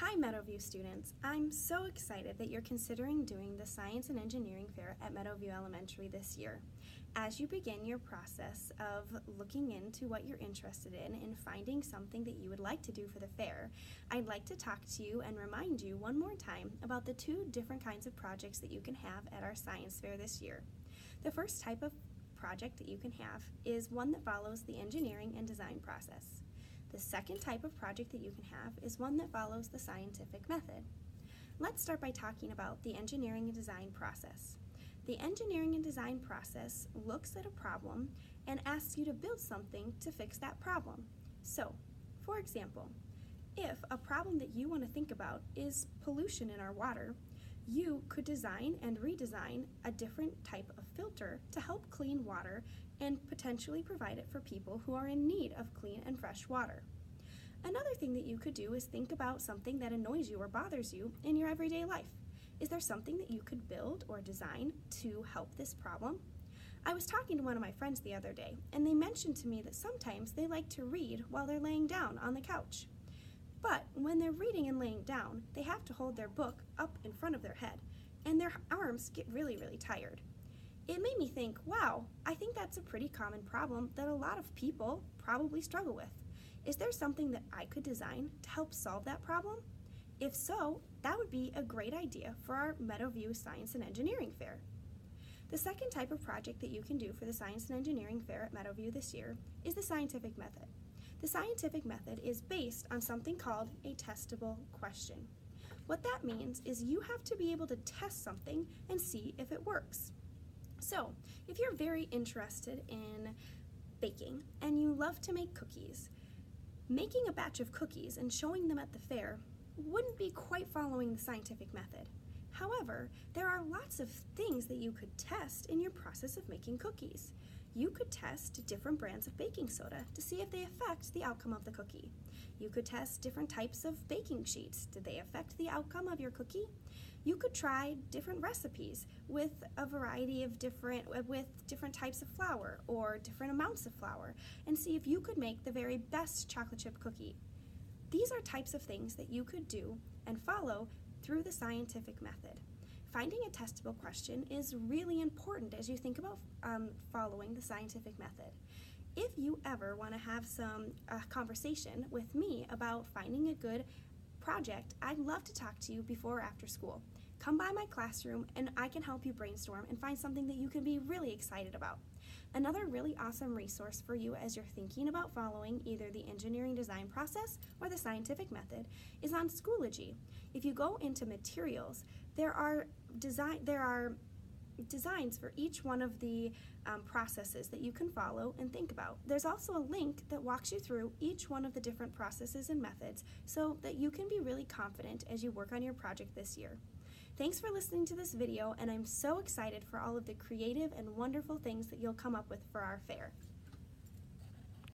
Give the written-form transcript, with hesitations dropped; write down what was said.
Hi Meadowview students, I'm so excited that you're considering doing the Science and Engineering Fair at Meadowview Elementary this year. As you begin your process of looking into what you're interested in and finding something that you would like to do for the fair, I'd like to talk to you and remind you one more time about the two different kinds of projects that you can have at our science fair this year. The first type of project that you can have is one that follows the engineering and design process. The second type of project that you can have is one that follows the scientific method. Let's start by talking about the engineering and design process. The engineering and design process looks at a problem and asks you to build something to fix that problem. So, for example, if a problem that you want to think about is pollution in our water, you could design and redesign a different type of filter to help clean water and potentially provide it for people who are in need of clean and fresh water. Another thing that you could do is think about something that annoys you or bothers you in your everyday life. Is there something that you could build or design to help this problem? I was talking to one of my friends the other day, and they mentioned to me that sometimes they like to read while they're laying down on the couch. But when they're reading and laying down, they have to hold their book up in front of their head, and their arms get really tired. It made me think, wow, I think that's a pretty common problem that a lot of people probably struggle with. Is there something that I could design to help solve that problem? If so, that would be a great idea for our Meadowview Science and Engineering Fair. The second type of project that you can do for the Science and Engineering Fair at Meadowview this year is the scientific method. The scientific method is based on something called a testable question. What that means is you have to be able to test something and see if it works. So, if you're very interested in baking and you love to make cookies, making a batch of cookies and showing them at the fair wouldn't be quite following the scientific method. However, there are lots of things that you could test in your process of making cookies. You could test different brands of baking soda to see if they affect the outcome of the cookie. You could test different types of baking sheets. Did they affect the outcome of your cookie? You could try different recipes with a variety of different types of flour or different amounts of flour and see if you could make the very best chocolate chip cookie. These are types of things that you could do and follow through the scientific method. Finding a testable question is really important as you think about following the scientific method. If you ever want to have some conversation with me about finding a good project, I'd love to talk to you before or after school. Come by my classroom and I can help you brainstorm and find something that you can be really excited about. Another really awesome resource for you as you're thinking about following either the engineering design process or the scientific method is on Schoology. If you go into materials, there are designs for each one of the processes that you can follow and think about. There's also a link that walks you through each one of the different processes and methods so that you can be really confident as you work on your project this year. Thanks for listening to this video, and I'm so excited for all of the creative and wonderful things that you'll come up with for our fair.